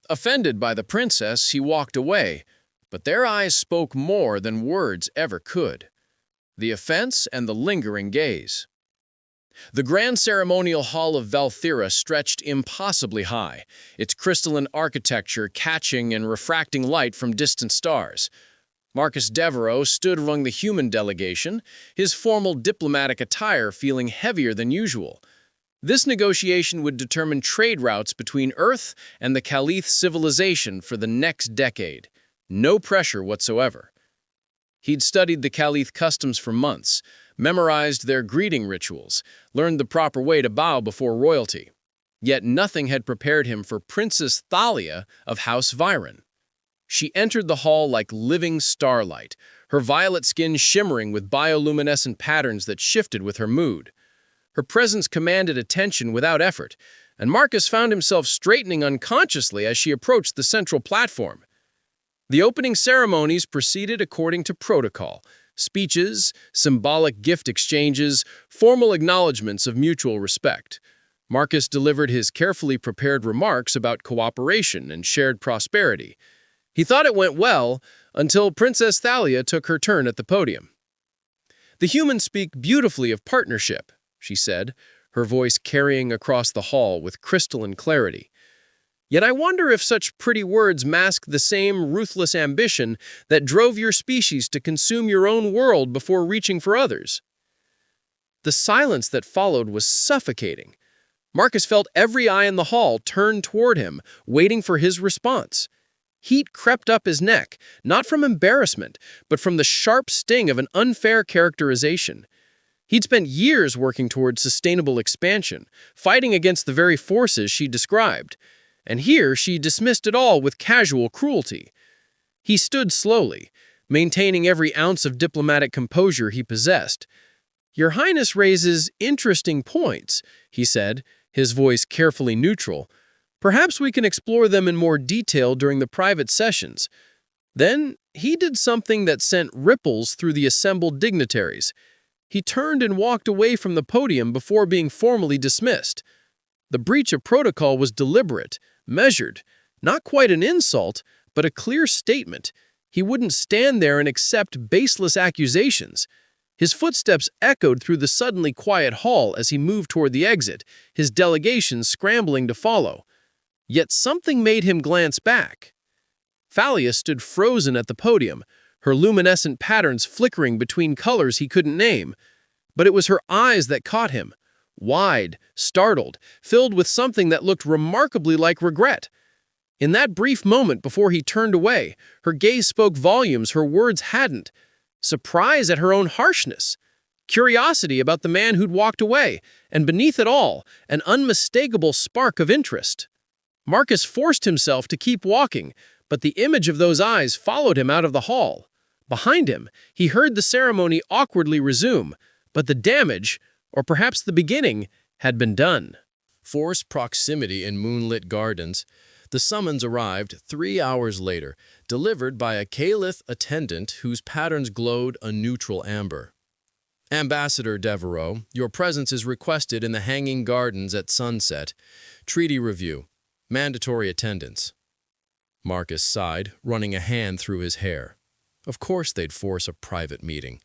Offended by the princess, he walked away, but their eyes spoke more than words ever could. The offense and the lingering gaze. The grand ceremonial hall of Valthera stretched impossibly high, its crystalline architecture catching and refracting light from distant stars. Marcus Devereaux stood among the human delegation, his formal diplomatic attire feeling heavier than usual. This negotiation would determine trade routes between Earth and the Caliph civilization for the next decade. No pressure whatsoever. He'd studied the Caliph customs for months, memorized their greeting rituals, learned the proper way to bow before royalty. Yet nothing had prepared him for Princess Thalia of House Viren. She entered the hall like living starlight, her violet skin shimmering with bioluminescent patterns that shifted with her mood. Her presence commanded attention without effort, and Marcus found himself straightening unconsciously as she approached the central platform. The opening ceremonies proceeded according to protocol. Speeches, symbolic gift exchanges, formal acknowledgments of mutual respect. Marcus delivered his carefully prepared remarks about cooperation and shared prosperity. He thought it went well until Princess Thalia took her turn at the podium. "The humans speak beautifully of partnership," she said, her voice carrying across the hall with crystalline clarity. "Yet I wonder if such pretty words mask the same ruthless ambition that drove your species to consume your own world before reaching for others." The silence that followed was suffocating. Marcus felt every eye in the hall turned toward him, waiting for his response. Heat crept up his neck, not from embarrassment, but from the sharp sting of an unfair characterization. He'd spent years working toward sustainable expansion, fighting against the very forces she described. And here she dismissed it all with casual cruelty. He stood slowly, maintaining every ounce of diplomatic composure he possessed. "Your Highness raises interesting points," he said, his voice carefully neutral. "Perhaps we can explore them in more detail during the private sessions." Then he did something that sent ripples through the assembled dignitaries. He turned and walked away from the podium before being formally dismissed. The breach of protocol was deliberate, measured, not quite an insult, but a clear statement. He wouldn't stand there and accept baseless accusations. His footsteps echoed through the suddenly quiet hall as he moved toward the exit, his delegation scrambling to follow. Yet something made him glance back. Thalia stood frozen at the podium, her luminescent patterns flickering between colors he couldn't name. But it was her eyes that caught him. Wide, startled, filled with something that looked remarkably like regret. In that brief moment before he turned away, her gaze spoke volumes her words hadn't. Surprise at her own harshness. Curiosity about the man who'd walked away, and beneath it all, an unmistakable spark of interest. Marcus forced himself to keep walking, but the image of those eyes followed him out of the hall. Behind him, he heard the ceremony awkwardly resume, but the damage, or perhaps the beginning, had been done. Forced proximity in moonlit gardens. The summons arrived 3 hours later, delivered by a Caliph attendant whose patterns glowed a neutral amber. "Ambassador Devereaux, your presence is requested in the Hanging Gardens at sunset. Treaty review. Mandatory attendance." Marcus sighed, running a hand through his hair. Of course they'd force a private meeting.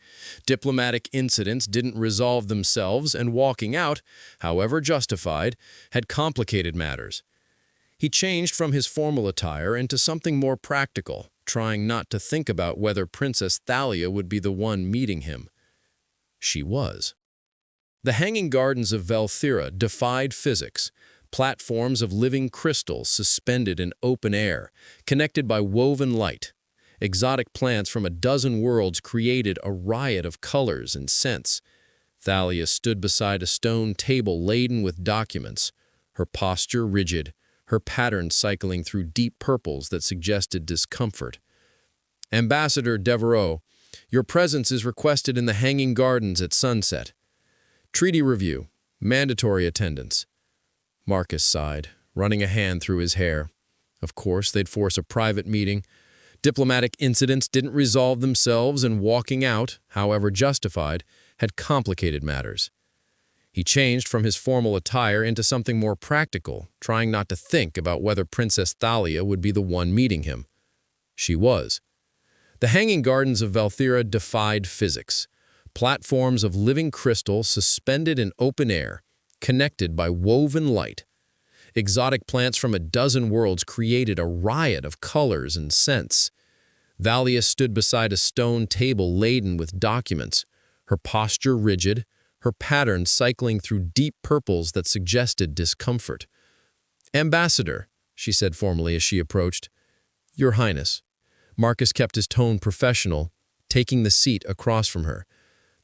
Diplomatic incidents didn't resolve themselves, and walking out, however justified, had complicated matters. He changed from his formal attire into something more practical, trying not to think about whether Princess Thalia would be the one meeting him. She was. The Hanging Gardens of Valthera defied physics, platforms of living crystals suspended in open air, connected by woven light. Exotic plants from a dozen worlds created a riot of colors and scents. Thalia stood beside a stone table laden with documents, her posture rigid, her patterns cycling through deep purples that suggested discomfort. "Ambassador Devereaux, your presence is requested in the Hanging Gardens at sunset. Treaty review. Mandatory attendance." Marcus sighed, running a hand through his hair. Of course, they'd force a private meeting. Diplomatic incidents didn't resolve themselves, and walking out, however justified, had complicated matters. He changed from his formal attire into something more practical, trying not to think about whether Princess Thalia would be the one meeting him. She was. The hanging gardens of Valthera defied physics. Platforms of living crystal suspended in open air, connected by woven light. Exotic plants from a dozen worlds created a riot of colors and scents. Thalia stood beside a stone table laden with documents, her posture rigid, her pattern cycling through deep purples that suggested discomfort. "Ambassador," she said formally as she approached. "Your Highness." Marcus kept his tone professional, taking the seat across from her.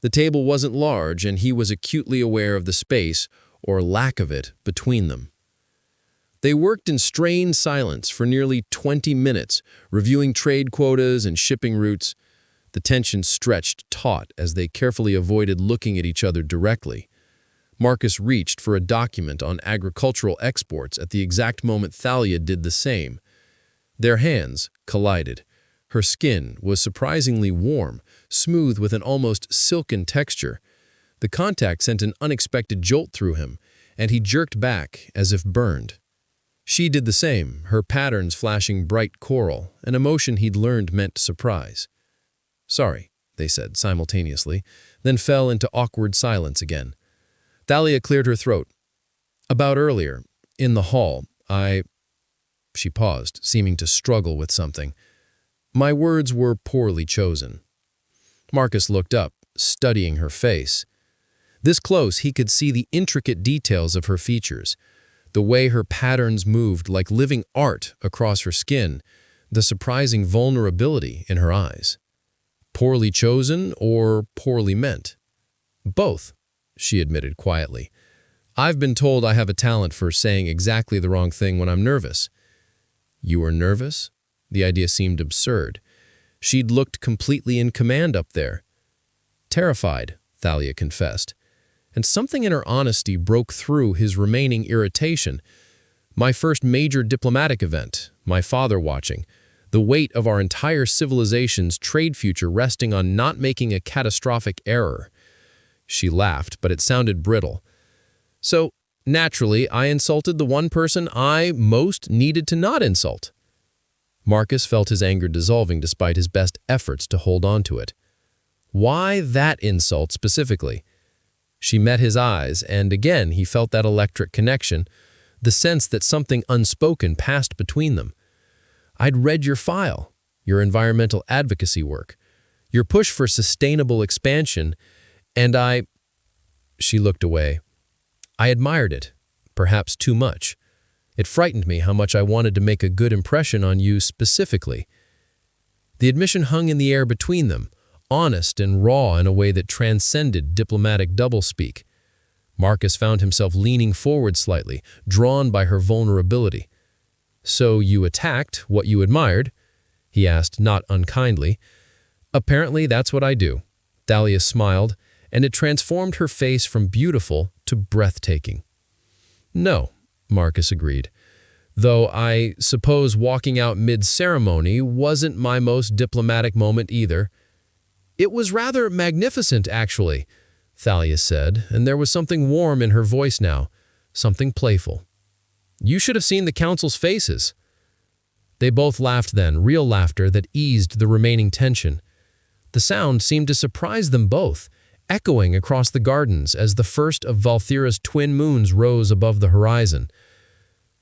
The table wasn't large, and he was acutely aware of the space, or lack of it, between them. They worked in strained silence for nearly 20 minutes, reviewing trade quotas and shipping routes. The tension stretched taut as they carefully avoided looking at each other directly. Marcus reached for a document on agricultural exports at the exact moment Thalia did the same. Their hands collided. Her skin was surprisingly warm, smooth with an almost silken texture. The contact sent an unexpected jolt through him, and he jerked back as if burned. She did the same, her patterns flashing bright coral, an emotion he'd learned meant surprise. "Sorry," they said simultaneously, then fell into awkward silence again. Thalia cleared her throat. "About earlier, in the hall, She paused, seeming to struggle with something. "My words were poorly chosen." Marcus looked up, studying her face. This close, he could see the intricate details of her features, the way her patterns moved like living art across her skin, the surprising vulnerability in her eyes. Poorly chosen or poorly meant? "Both," she admitted quietly. "I've been told I have a talent for saying exactly the wrong thing when I'm nervous." "You were nervous?" The idea seemed absurd. She'd looked completely in command up there. "Terrified," Thalia confessed. And something in her honesty broke through his remaining irritation. "My first major diplomatic event, my father watching, the weight of our entire civilization's trade future resting on not making a catastrophic error." She laughed, but it sounded brittle. "So, naturally, I insulted the one person I most needed to not insult." Marcus felt his anger dissolving despite his best efforts to hold on to it. Why that insult specifically? She met his eyes, and again he felt that electric connection, the sense that something unspoken passed between them. "I'd read your file, your environmental advocacy work, your push for sustainable expansion, and She looked away. "I admired it, perhaps too much. It frightened me how much I wanted to make a good impression on you specifically." The admission hung in the air between them, honest and raw in a way that transcended diplomatic doublespeak. Marcus found himself leaning forward slightly, drawn by her vulnerability. "So you attacked what you admired?" he asked, not unkindly. "Apparently that's what I do." Thalia smiled, and it transformed her face from beautiful to breathtaking. "No," Marcus agreed. "Though I suppose walking out mid-ceremony wasn't my most diplomatic moment either." "It was rather magnificent, actually," Thalia said, and there was something warm in her voice now, something playful. "You should have seen the council's faces." They both laughed then, real laughter that eased the remaining tension. The sound seemed to surprise them both, echoing across the gardens as the first of Valthera's twin moons rose above the horizon.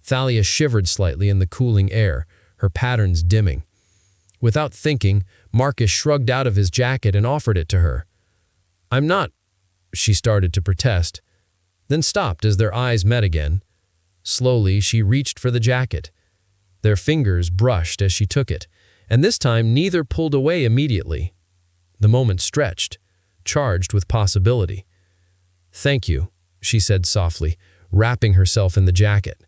Thalia shivered slightly in the cooling air, her patterns dimming. Without thinking, Marcus shrugged out of his jacket and offered it to her. "I'm not," she started to protest, then stopped as their eyes met again. Slowly, she reached for the jacket. Their fingers brushed as she took it, and this time neither pulled away immediately. The moment stretched, charged with possibility. "Thank you," she said softly, wrapping herself in the jacket.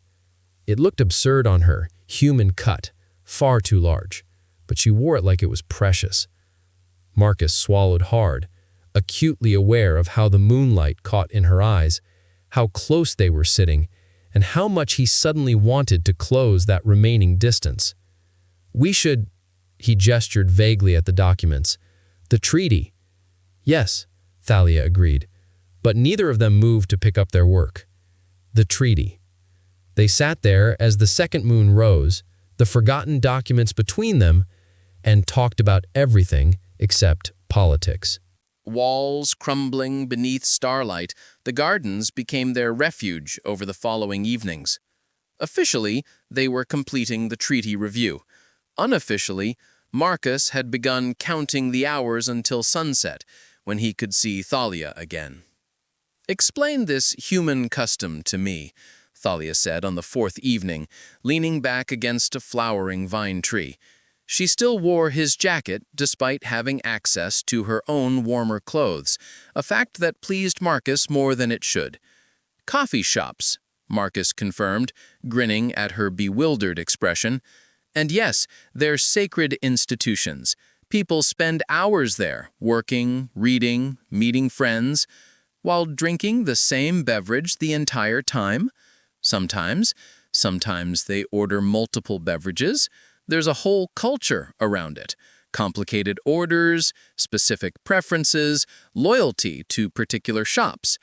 It looked absurd on her, human cut, far too large, but she wore it like it was precious. Marcus swallowed hard, acutely aware of how the moonlight caught in her eyes, how close they were sitting, and how much he suddenly wanted to close that remaining distance. "We should," he gestured vaguely at the documents. "The treaty." "Yes," Thalia agreed. but neither of them moved to pick up their work. The treaty. They sat there as the second moon rose, the forgotten documents between them, and talked about everything except politics. Walls crumbling beneath starlight, the gardens became their refuge over the following evenings. Officially, they were completing the treaty review. Unofficially, Marcus had begun counting the hours until sunset, when he could see Thalia again. "Explain this human custom to me," Thalia said on the fourth evening, leaning back against a flowering vine tree. She still wore his jacket despite having access to her own warmer clothes, a fact that pleased Marcus more than it should. "Coffee shops," Marcus confirmed, grinning at her bewildered expression. "And yes, they're sacred institutions. People spend hours there, working, reading, meeting friends, while drinking the same beverage the entire time. Sometimes they order multiple beverages. There's a whole culture around it. Complicated orders, specific preferences, loyalty to particular shops."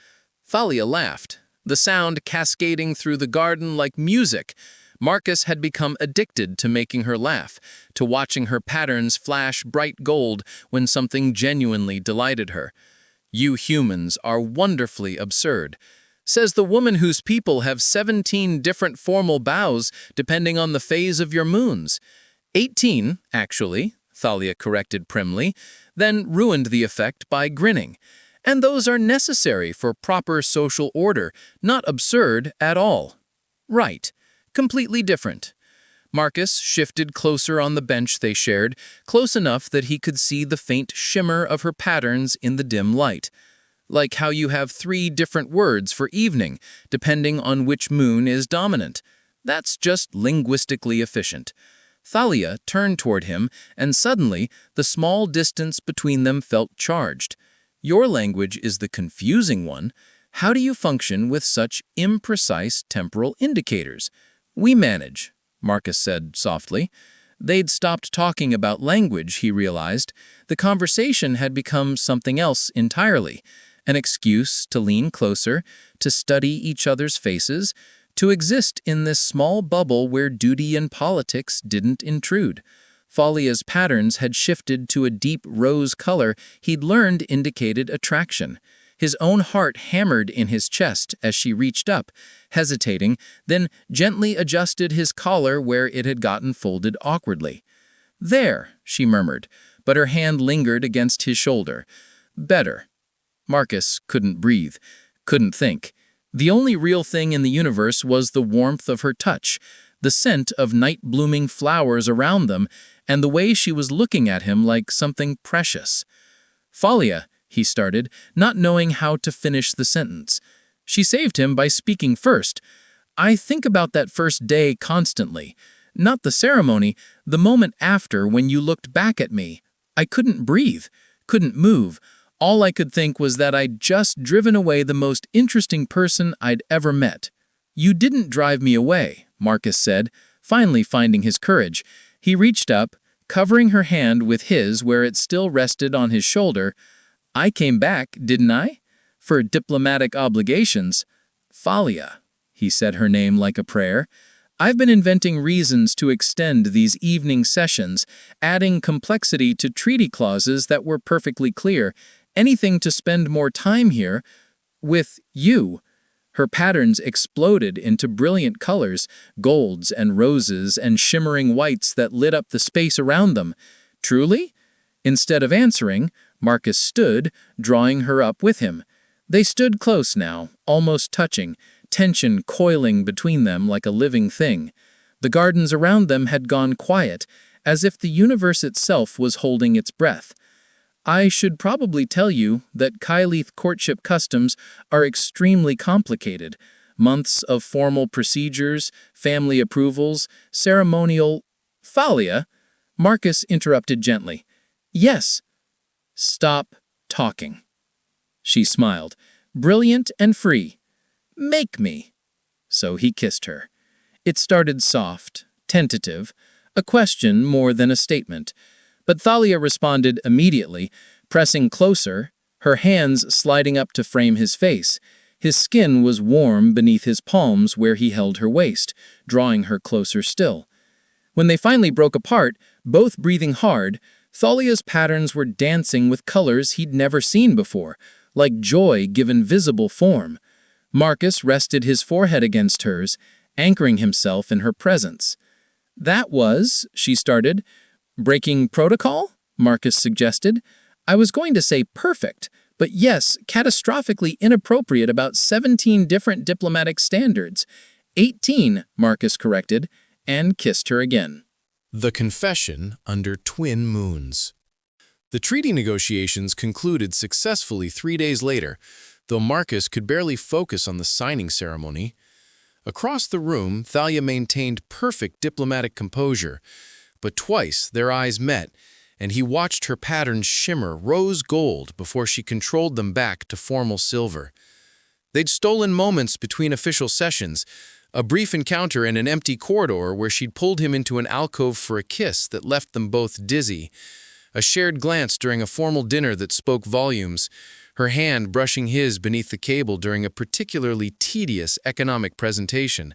Thalia laughed, the sound cascading through the garden like music. Marcus had become addicted to making her laugh, to watching her patterns flash bright gold when something genuinely delighted her. "You humans are wonderfully absurd," says the woman whose people have 17 different formal bows depending on the phase of your moons. 18, actually, Thalia corrected primly, then ruined the effect by grinning. "And those are necessary for proper social order, not absurd at all." "Right. Completely different." Marcus shifted closer on the bench they shared, close enough that he could see the faint shimmer of her patterns in the dim light. "Like how you have 3 different words for evening, depending on which moon is dominant. That's just linguistically efficient." Thalia turned toward him, and suddenly the small distance between them felt charged. "Your language is the confusing one. How do you function with such imprecise temporal indicators?" "We manage," Marcus said softly. They'd stopped talking about language, he realized. The conversation had become something else entirely. An excuse to lean closer, to study each other's faces, to exist in this small bubble where duty and politics didn't intrude. Thalia's patterns had shifted to a deep rose color he'd learned indicated attraction. His own heart hammered in his chest as she reached up, hesitating, then gently adjusted his collar where it had gotten folded awkwardly. "There," she murmured, but her hand lingered against his shoulder. "Better." Marcus couldn't breathe, couldn't think. The only real thing in the universe was the warmth of her touch, the scent of night-blooming flowers around them, and the way she was looking at him like something precious. "Thalia," he started, not knowing how to finish the sentence. She saved him by speaking first. "I think about that first day constantly. Not the ceremony, the moment after when you looked back at me. I couldn't breathe, couldn't move. All I could think was that I'd just driven away the most interesting person I'd ever met." "You didn't drive me away," Marcus said, finally finding his courage. He reached up, covering her hand with his where it still rested on his shoulder. "I came back, didn't I? For diplomatic obligations." "Thalia," he said her name like a prayer. "I've been inventing reasons to extend these evening sessions, adding complexity to treaty clauses that were perfectly clear. Anything to spend more time here with you." Her patterns exploded into brilliant colors, golds and roses and shimmering whites that lit up the space around them. "Truly?" Instead of answering, Marcus stood, drawing her up with him. They stood close now, almost touching, tension coiling between them like a living thing. The gardens around them had gone quiet, as if the universe itself was holding its breath. "I should probably tell you that Kyleth courtship customs are extremely complicated. Months of formal procedures, family approvals, ceremonial—" "Thalia," Marcus interrupted gently. "Yes." "Stop talking." She smiled, brilliant and free. "Make me." So he kissed her. It started soft, tentative, a question more than a statement. But Thalia responded immediately, pressing closer, her hands sliding up to frame his face. His skin was warm beneath his palms where he held her waist, drawing her closer still. When they finally broke apart, both breathing hard, Thalia's patterns were dancing with colors he'd never seen before, like joy given visible form. Marcus rested his forehead against hers, anchoring himself in her presence. "That was," she started. "Breaking protocol?" Marcus suggested. "I was going to say perfect, but yes, catastrophically inappropriate about 17 different diplomatic standards. 18, Marcus corrected, and kissed her again. The confession under twin moons. The treaty negotiations concluded successfully 3 days later, though Marcus could barely focus on the signing ceremony. Across the room, Thalia maintained perfect diplomatic composure, but twice their eyes met, and he watched her patterns shimmer rose gold before she controlled them back to formal silver. They'd stolen moments between official sessions, a brief encounter in an empty corridor where she'd pulled him into an alcove for a kiss that left them both dizzy, a shared glance during a formal dinner that spoke volumes, her hand brushing his beneath the cable during a particularly tedious economic presentation.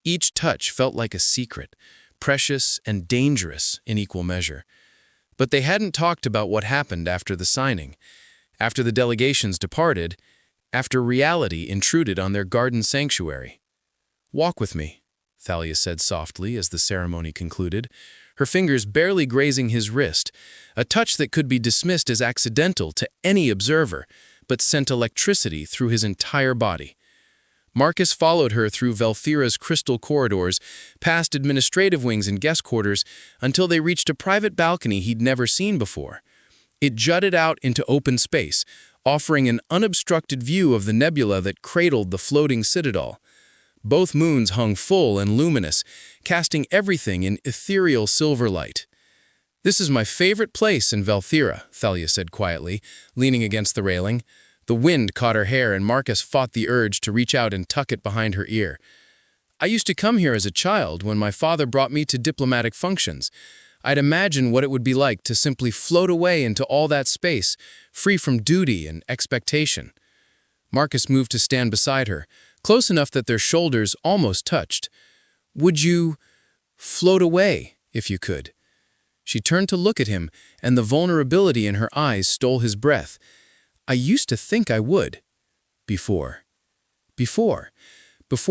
Each touch felt like a secret, precious and dangerous in equal measure. But they hadn't talked about what happened after the signing, after the delegations departed, after reality intruded on their garden sanctuary. "Walk with me," Thalia said softly as the ceremony concluded, her fingers barely grazing his wrist, a touch that could be dismissed as accidental to any observer, but sent electricity through his entire body. Marcus followed her through Velthira's crystal corridors, past administrative wings and guest quarters, until they reached a private balcony he'd never seen before. It jutted out into open space, offering an unobstructed view of the nebula that cradled the floating citadel. Both moons hung full and luminous, casting everything in ethereal silver light. "This is my favorite place in Velthira," Thalia said quietly, leaning against the railing. The wind caught her hair and Marcus fought the urge to reach out and tuck it behind her ear. "I used to come here as a child when my father brought me to diplomatic functions. I'd imagine what it would be like to simply float away into all that space, free from duty and expectation." Marcus moved to stand beside her, close enough that their shoulders almost touched. "Would you float away, if you could?" She turned to look at him, and the vulnerability in her eyes stole his breath. "I used to think I would. Before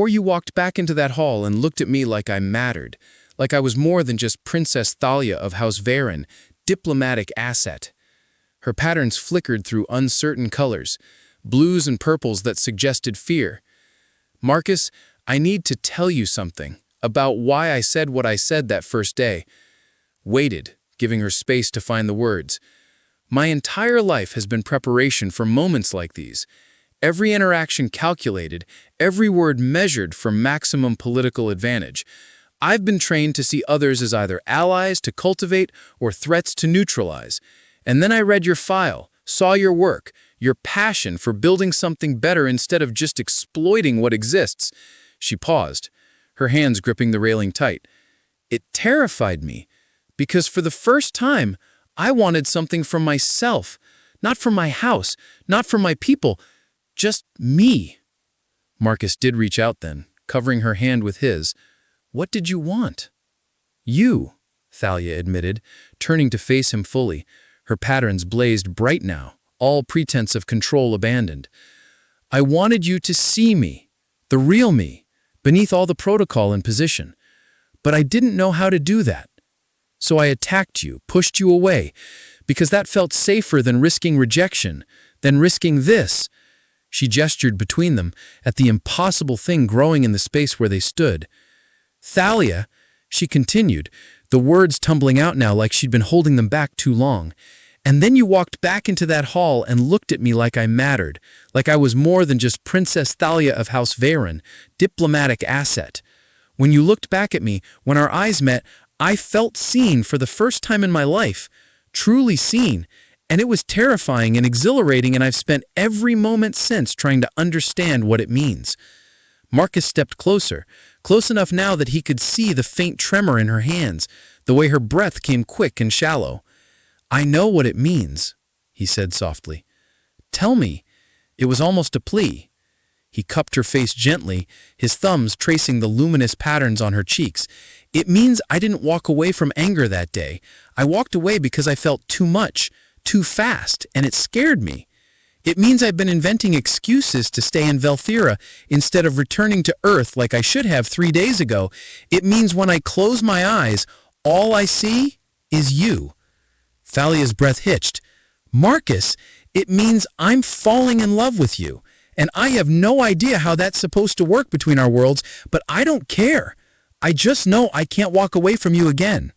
you walked back into that hall and looked at me like I mattered, like I was more than just Princess Thalia of House Varen, diplomatic asset." Her patterns flickered through uncertain colors, blues and purples that suggested fear. "Marcus, I need to tell you something about why I said what I said that first day." Waited, giving her space to find the words. "My entire life has been preparation for moments like these. Every interaction calculated, every word measured for maximum political advantage. I've been trained to see others as either allies to cultivate or threats to neutralize. And then I read your file, saw your work, your passion for building something better instead of just exploiting what exists." She paused, her hands gripping the railing tight. "It terrified me, because for the first time, I wanted something from myself, not from my house, not from my people, just me." Marcus did reach out then, covering her hand with his. "What did you want?" "You," Thalia admitted, turning to face him fully. Her patterns blazed bright now, all pretense of control abandoned. "I wanted you to see me, the real me, beneath all the protocol and position. But I didn't know how to do that. So I attacked you, pushed you away, because that felt safer than risking rejection, than risking this." She gestured between them at the impossible thing growing in the space where they stood. "Thalia," she continued, the words tumbling out now like she'd been holding them back too long. "And then you walked back into that hall and looked at me like I mattered, like I was more than just Princess Thalia of House Varen, diplomatic asset. When you looked back at me, when our eyes met, I felt seen for the first time in my life, truly seen, and it was terrifying and exhilarating, and I've spent every moment since trying to understand what it means." Marcus stepped closer, close enough now that he could see the faint tremor in her hands, the way her breath came quick and shallow. "I know what it means," he said softly. Tell me." It was almost a plea. He cupped her face gently, his thumbs tracing the luminous patterns on her cheeks. "It means I didn't walk away from anger that day. I walked away because I felt too much, too fast, and it scared me. It means I've been inventing excuses to stay in Velthira instead of returning to Earth like I should have 3 days ago. It means when I close my eyes, all I see is you." Thalia's breath hitched. "Marcus, it means I'm falling in love with you. And I have no idea how that's supposed to work between our worlds, but I don't care. I just know I can't walk away from you again."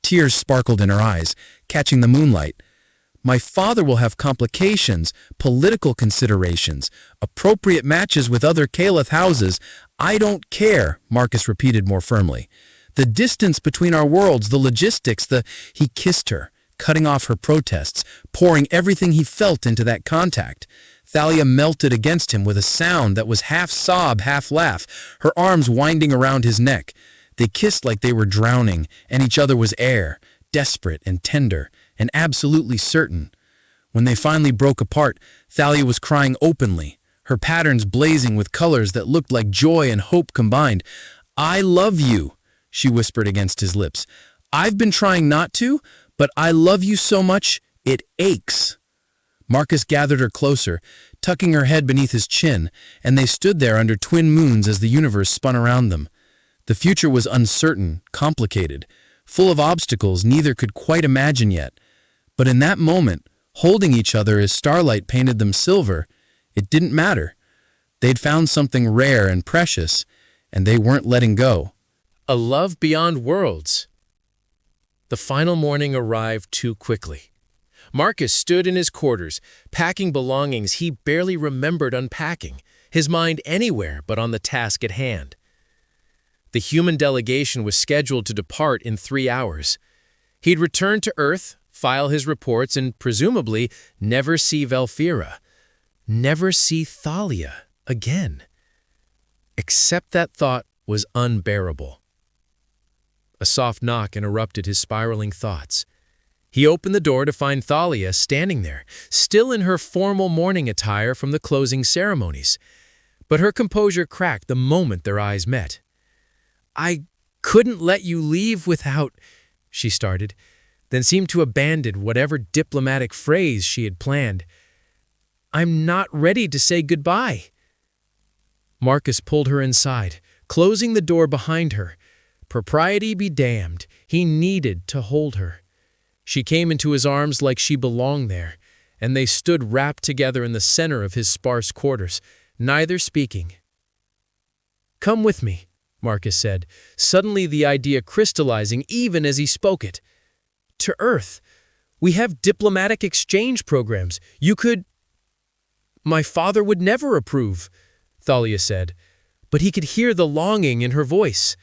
Tears sparkled in her eyes, catching the moonlight. "My father will have complications, political considerations, appropriate matches with other Caliph houses. I don't care," Marcus repeated more firmly. "The distance between our worlds, the logistics, He kissed her, cutting off her protests, pouring everything he felt into that contact. Thalia melted against him with a sound that was half sob, half laugh, her arms winding around his neck. They kissed like they were drowning, and each other was air, desperate and tender, and absolutely certain. When they finally broke apart, Thalia was crying openly, her patterns blazing with colors that looked like joy and hope combined. "I love you," she whispered against his lips. "I've been trying not to, but I love you so much, it aches." Marcus gathered her closer, tucking her head beneath his chin, and they stood there under twin moons as the universe spun around them. The future was uncertain, complicated, full of obstacles neither could quite imagine yet. But in that moment, holding each other as starlight painted them silver, it didn't matter. They'd found something rare and precious, and they weren't letting go. A love beyond worlds. The final morning arrived too quickly. Marcus stood in his quarters, packing belongings he barely remembered unpacking, his mind anywhere but on the task at hand. The human delegation was scheduled to depart in 3 hours. He'd return to Earth, file his reports, and presumably never see Velthira, never see Thalia again. Except that thought was unbearable. A soft knock interrupted his spiraling thoughts. He opened the door to find Thalia standing there, still in her formal morning attire from the closing ceremonies. But her composure cracked the moment their eyes met. "I couldn't let you leave without," she started, then seemed to abandon whatever diplomatic phrase she had planned. "I'm not ready to say goodbye." Marcus pulled her inside, closing the door behind her. Propriety be damned, he needed to hold her. She came into his arms like she belonged there, and they stood wrapped together in the center of his sparse quarters, neither speaking. "Come with me," Marcus said, suddenly the idea crystallizing even as he spoke it. "To Earth. We have diplomatic exchange programs. You could—" "My father would never approve," Thalia said, but he could hear the longing in her voice.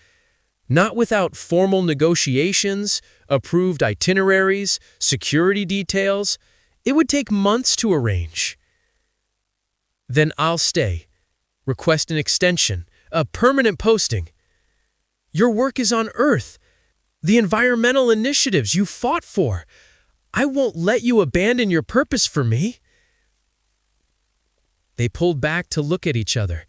"Not without formal negotiations, approved itineraries, security details. It would take months to arrange." "Then I'll stay. Request an extension, a permanent posting. Your work is on Earth, the environmental initiatives you fought for. I won't let you abandon your purpose for me." They pulled back to look at each other,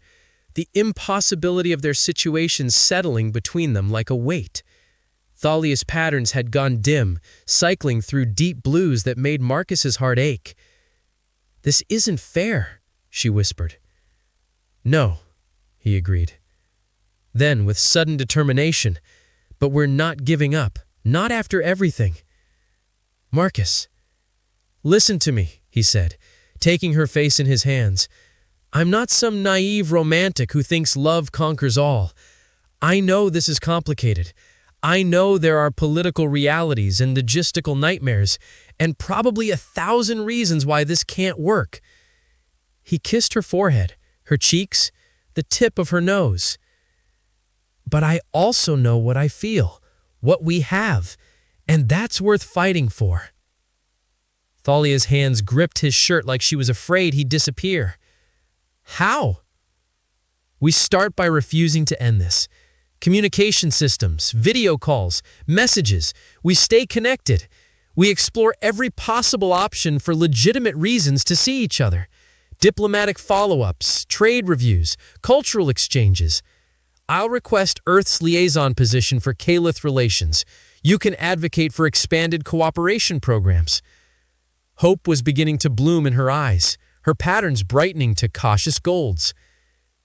the impossibility of their situation settling between them like a weight. Thalia's patterns had gone dim, cycling through deep blues that made Marcus's heart ache. "This isn't fair," she whispered. "No," he agreed. Then, with sudden determination, "But we're not giving up, not after everything." "Marcus, listen to me," he said, taking her face in his hands. "I'm not some naive romantic who thinks love conquers all. I know this is complicated. I know there are political realities and logistical nightmares, and probably 1,000 reasons why this can't work." He kissed her forehead, her cheeks, the tip of her nose. "But I also know what I feel, what we have, and that's worth fighting for." Thalia's hands gripped his shirt like she was afraid he'd disappear. "How?" "We start by refusing to end this. Communication systems, video calls, messages. We stay connected. We explore every possible option for legitimate reasons to see each other. Diplomatic follow-ups, trade reviews, cultural exchanges. I'll request Earth's liaison position for Caliph relations. You can advocate for expanded cooperation programs. Hope was beginning to bloom in her eyes, her patterns brightening to cautious golds.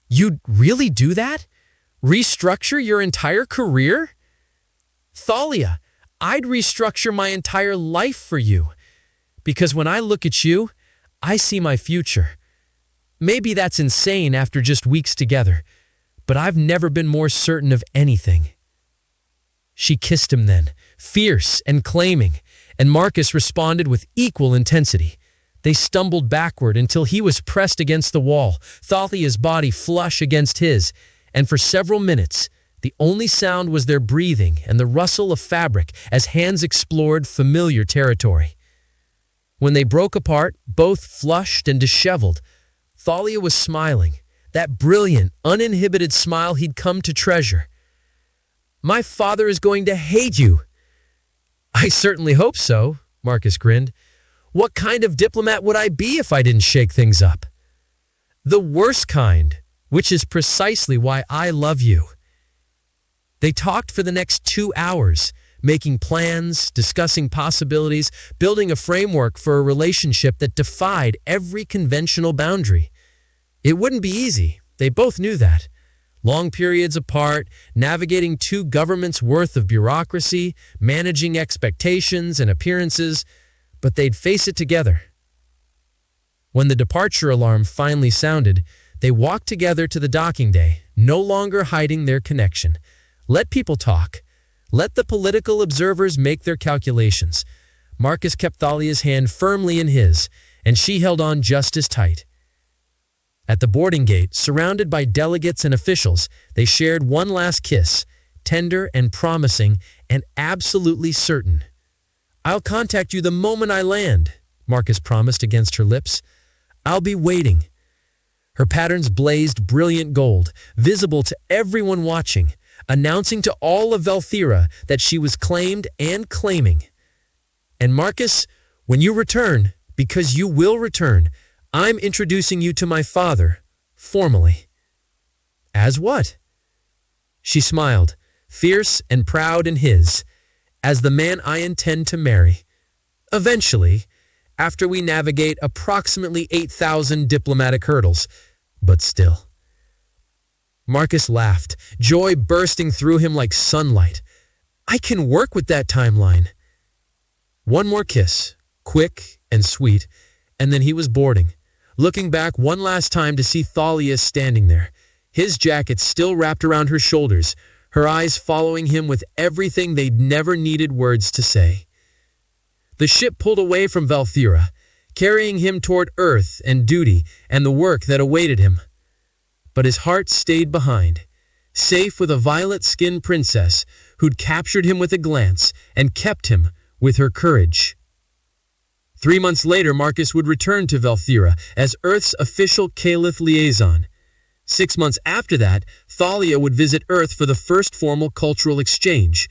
You'd really do that? Restructure your entire career? Thalia, I'd restructure my entire life for you. Because when I look at you, I see my future. Maybe that's insane after just weeks together, but I've never been more certain of anything. She kissed him then, fierce and claiming, and Marcus responded with equal intensity. They stumbled backward until he was pressed against the wall, Thalia's body flush against his, and for several minutes, the only sound was their breathing and the rustle of fabric as hands explored familiar territory. When they broke apart, both flushed and disheveled, Thalia was smiling, that brilliant, uninhibited smile he'd come to treasure. "My father is going to hate you." "I certainly hope so," Marcus grinned. "What kind of diplomat would I be if I didn't shake things up?" "The worst kind, which is precisely why I love you." They talked for the next 2 hours, making plans, discussing possibilities, building a framework for a relationship that defied every conventional boundary. It wouldn't be easy, they both knew that. Long periods apart, navigating 2 governments' worth of bureaucracy, managing expectations and appearances, but they'd face it together. When the departure alarm finally sounded, they walked together to the docking bay, no longer hiding their connection. Let people talk. Let the political observers make their calculations. Marcus kept Thalia's hand firmly in his, and she held on just as tight. At the boarding gate, surrounded by delegates and officials, they shared one last kiss, tender and promising and absolutely certain. "I'll contact you the moment I land," Marcus promised against her lips. "I'll be waiting." Her patterns blazed brilliant gold, visible to everyone watching, announcing to all of Velthira that she was claimed and claiming. "And Marcus, when you return, because you will return, I'm introducing you to my father, formally." "As what?" She smiled, fierce and proud in his. "As the man I intend to marry. Eventually, after we navigate approximately 8,000 diplomatic hurdles, but still." Marcus laughed, joy bursting through him like sunlight. "I can work with that timeline." One more kiss, quick and sweet, and then he was boarding, looking back one last time to see Thalia standing there, his jacket still wrapped around her shoulders, her eyes following him with everything they'd never needed words to say. The ship pulled away from Velthira, carrying him toward Earth and duty and the work that awaited him. But his heart stayed behind, safe with a violet-skinned princess who'd captured him with a glance and kept him with her courage. 3 months later, Marcus would return to Velthira as Earth's official Caliph liaison. 6 months after that, Thalia would visit Earth for the first formal cultural exchange.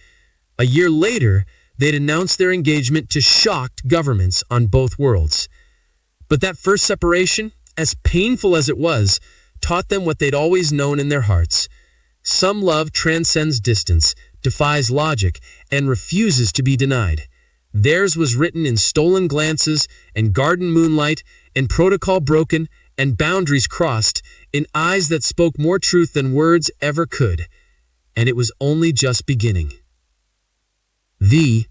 A year later, they'd announce their engagement to shocked governments on both worlds. But that first separation, as painful as it was, taught them what they'd always known in their hearts. Some love transcends distance, defies logic, and refuses to be denied. Theirs was written in stolen glances and garden moonlight, in protocol broken and boundaries crossed, in eyes that spoke more truth than words ever could. And it was only just beginning. The